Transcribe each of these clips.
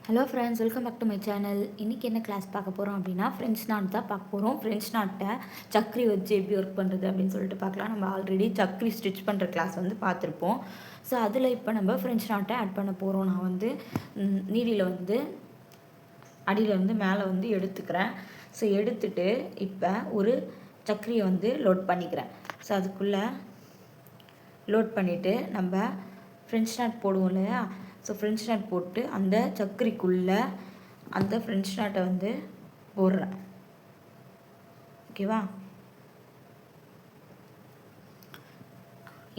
Hello friends, welcome back to my channel. இன்றைக்கி என்ன class பார்க்க போகிறோம் அப்படின்னா ஃப்ரெஞ்ச் நாட் தான் பார்க்க போகிறோம். ஃப்ரெஞ்ச் நாட்டை சக்கரி வச்சு எப்படி ஒர்க் பண்ணுறது அப்படின்னு சொல்லிட்டு பார்க்கலாம். நம்ம ஆல்ரெடி சக்கரி ஸ்டிச் பண்ணுற கிளாஸ் வந்து பார்த்துருப்போம். ஸோ அதில் இப்போ நம்ம ஃப்ரெஞ்ச் நாட்டை ஆட் பண்ண போகிறோம். நான் வந்து நீடியில் வந்து அடியில் வந்து மேலே வந்து எடுத்துக்கிறேன். ஸோ எடுத்துட்டு இப்போ ஒரு சக்கரியை வந்து லோட் பண்ணிக்கிறேன். ஸோ அதுக்குள்ளே லோட் பண்ணிவிட்டு நம்ம ஃப்ரெஞ்ச் நாட் போடுவோம் இல்லையா. ஸோ ஃப்ரெஞ்ச் நாட் போட்டு அந்த சக்கரிக்குள்ளே அந்த ஃப்ரெஞ்ச் நாட்டை வந்து போடுறேன். ஓகேவா?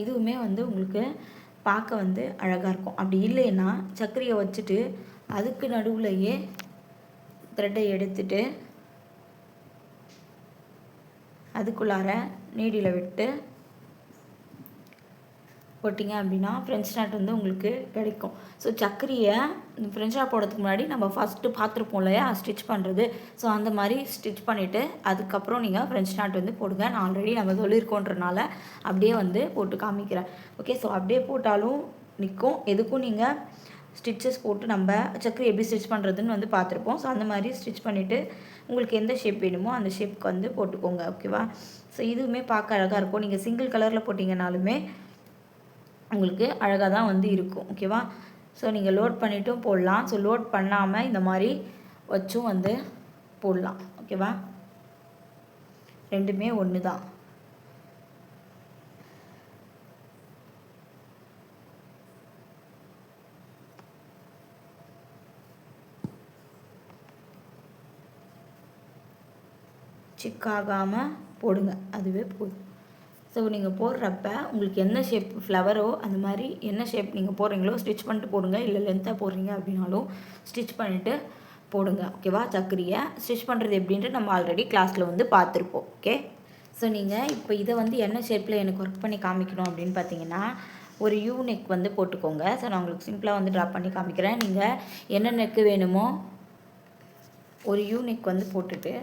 இதுவுமே வந்து உங்களுக்கு பார்க்க வந்து அழகாக இருக்கும். அப்படி இல்லைன்னா சக்கரியை வச்சுட்டு அதுக்கு நடுவுலையே த்ரெட்டை எடுத்துட்டு அதுக்குள்ளார நீடியில் விட்டு போட்டிங்க அப்படின்னா ஃப்ரெஞ்ச் நாட் வந்து உங்களுக்கு கிடைக்கும். ஸோ சக்கரியை ஃப்ரெஞ்ச் நாட் போடுறதுக்கு முன்னாடி நம்ம ஃபஸ்ட்டு பார்த்துருப்போம் இல்லையா ஸ்டிச் பண்ணுறது. ஸோ அந்த மாதிரி ஸ்டிச் பண்ணிவிட்டு அதுக்கப்புறம் நீங்கள் ஃப்ரெஞ்ச் நாட் வந்து போடுங்க. நான் ஆல்ரெடி நம்ம சொல்லியிருக்கோன்றனால அப்படியே வந்து போட்டு காமிக்கிறேன். ஓகே, ஸோ அப்படியே போட்டாலும் நிற்கும். எதுக்கும் நீங்கள் ஸ்டிச்சஸ் போட்டு நம்ம சக்கரி எப்படி ஸ்டிச் பண்ணுறதுன்னு வந்து பார்த்துருப்போம். ஸோ அந்த மாதிரி ஸ்டிச் பண்ணிவிட்டு உங்களுக்கு எந்த ஷேப் வேணுமோ அந்த ஷேப்புக்கு வந்து போட்டுக்கோங்க. ஓகேவா? ஸோ இதுவுமே பார்க்க அழகாக இருக்கும். நீங்கள் சிங்கிள் கலரில் போட்டிங்கனாலுமே உங்களுக்கு அழகாக தான் வந்து இருக்கும். ஓகேவா? ஸோ நீங்கள் லோட் பண்ணிவிட்டும் போடலாம். ஸோ லோட் பண்ணாமல் இந்த மாதிரி வச்சும் வந்து போடலாம். ஓகேவா? ரெண்டுமே ஒன்று தான். சிக்காகாமல் போடுங்க, அதுவே போதும். ஸோ நீங்கள் போடுறப்ப உங்களுக்கு என்ன ஷேப் ஃப்ளவரோ அந்த மாதிரி என்ன ஷேப் நீங்கள் போடுறீங்களோ ஸ்டிச் பண்ணிட்டு போடுங்க. இல்லை லென்த்தாக போடுறீங்க அப்படின்னாலும் ஸ்டிச் பண்ணிவிட்டு போடுங்க. ஓகேவா? சக்கரியை ஸ்டிச் பண்ணுறது எப்படின்ட்டு நம்ம ஆல்ரெடி கிளாஸில் வந்து பார்த்துருப்போம். ஓகே, ஸோ நீங்கள் இப்போ இதை வந்து என்ன ஷேப்பில் எனக்கு ஒர்க் பண்ணி காமிக்கணும் அப்படின்னு பார்த்தீங்கன்னா ஒரு யூ நெக் வந்து போட்டுக்கோங்க. ஸோ நான் உங்களுக்கு சிம்பிளாக வந்து ட்ரா பண்ணி காமிக்கிறேன். நீங்கள் என்ன நெக்கு வேணுமோ ஒரு யூ நெக் வந்து போட்டுட்டு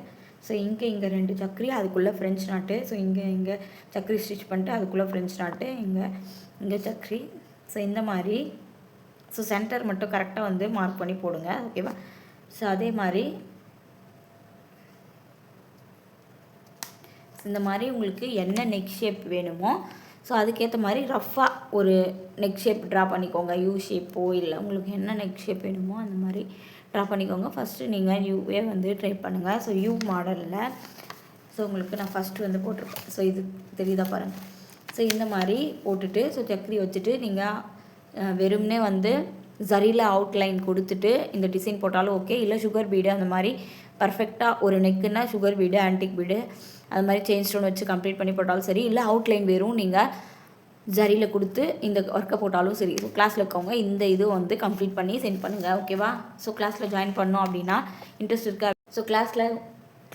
ஸோ இங்கே 2 சக்கரி, அதுக்குள்ளே ஃப்ரெஞ்ச் நாட்டு. ஸோ இங்கே சக்கரி ஸ்டிச் பண்ணிட்டு அதுக்குள்ளே ஃப்ரெஞ்ச் நாட்டு, இங்கே சக்கரி. ஸோ இந்த மாதிரி ஸோ சென்டர் மட்டும் கரெக்டாக வந்து மார்க் பண்ணி போடுங்க. ஓகேவா? ஸோ அதே மாதிரி இந்த மாதிரி உங்களுக்கு என்ன நெக் ஷேப் வேணுமோ ஸோ அதுக்கேற்ற மாதிரி ரஃப்பாக ஒரு நெக் ஷேப் ட்ரா பண்ணிக்கோங்க. யூ ஷேப்போ இல்லை உங்களுக்கு என்ன நெக் ஷேப் வேணுமோ அந்த மாதிரி ட்ரா பண்ணிக்கோங்க. ஃபஸ்ட்டு நீங்கள் யூவே வந்து ட்ரை பண்ணுங்கள். ஸோ யூ மாடலில் ஸோ உங்களுக்கு நான் ஃபஸ்ட்டு வந்து போட்டிருப்பேன். ஸோ இது தெரியுதா பாருங்கள். ஸோ இந்த மாதிரி போட்டுட்டு ஸோ சக்கரி வச்சுட்டு நீங்கள் வெறும்னே வந்து ஜரியில் அவுட்லைன் கொடுத்துட்டு இந்த டிசைன் போட்டாலும் ஓகே. இல்லை சுகர் பீடு அந்த மாதிரி பர்ஃபெக்டாக ஒரு நெக்குன்னா சுகர் பீடு, ஆன்டிக் பீடு அது மாதிரி செயின் ஸ்டோன் வச்சு கம்ப்ளீட் பண்ணி போட்டாலும் சரி. இல்லை அவுட்லைன் வெறும் நீங்கள் ஜரியில் கொடுத்து இந்த ஒர்க்கை போட்டாலும் சரி. ஸோ கிளாஸில் இருக்கவங்க இந்த இது வந்து கம்ப்ளீட் பண்ணி சென்ட் பண்ணுங்கள். ஓகேவா? ஸோ கிளாஸில் ஜாயின் பண்ணோம் அப்படின்னா இன்ட்ரெஸ்ட் இருக்கா? ஸோ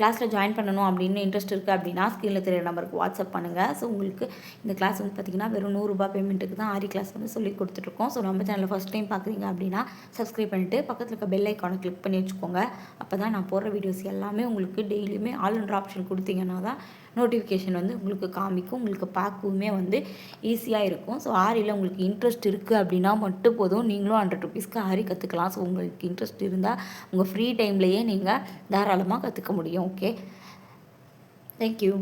கிளாஸில் ஜாயின் பண்ணணும் அப்படின்னு இன்ட்ரெஸ்ட் இருக்குது அப்படின்னா ஸ்க்ரீனில் தெரியுற நம்பருக்கு வாட்ஸ்அப் பண்ணுங்கள். ஸோ உங்களுக்கு இந்த கிளாஸ் வந்து பார்த்திங்கன்னா வெறும் 100 ரூபாய் பேமெண்ட்டுக்கு தான் ஆரி கிளாஸ் வந்து சொல்லி கொடுத்துட்ருக்கோம். ஸோ நம்ம சேனலில் ஃபஸ்ட் டைம் பார்க்குறீங்க அப்படின்னா சப்ஸ்கிரைப் பண்ணிவிட்டு பக்கத்தில் இருக்க பெல் ஐக்கானை கிளிக் பண்ணி வச்சுக்கோங்க. அப்போ தான் நான் போடுற வீடியோஸ் எல்லாமே உங்களுக்கு டெய்லியுமே ஆல் இன் ஆப்ஷன் கொடுத்தீங்கன்னா தான் நோட்டிஃபிகேஷன் வந்து உங்களுக்கு காமிக்கும். உங்களுக்கு பார்க்கவுமே வந்து ஈஸியாக இருக்கும். ஸோ ஆரியில் உங்களுக்கு இன்ட்ரெஸ்ட் இருக்குது அப்படின்னா மட்டும் போதும், நீங்களும் 100 ருபீஸ்க்கு ஆரி கற்றுக்கலாம். ஸோ உங்களுக்கு இன்ட்ரெஸ்ட் இருந்தால் உங்கள் ஃப்ரீ டைம்லேயே நீங்கள் தாராளமாக கற்றுக்க முடியும். Okay, thank you.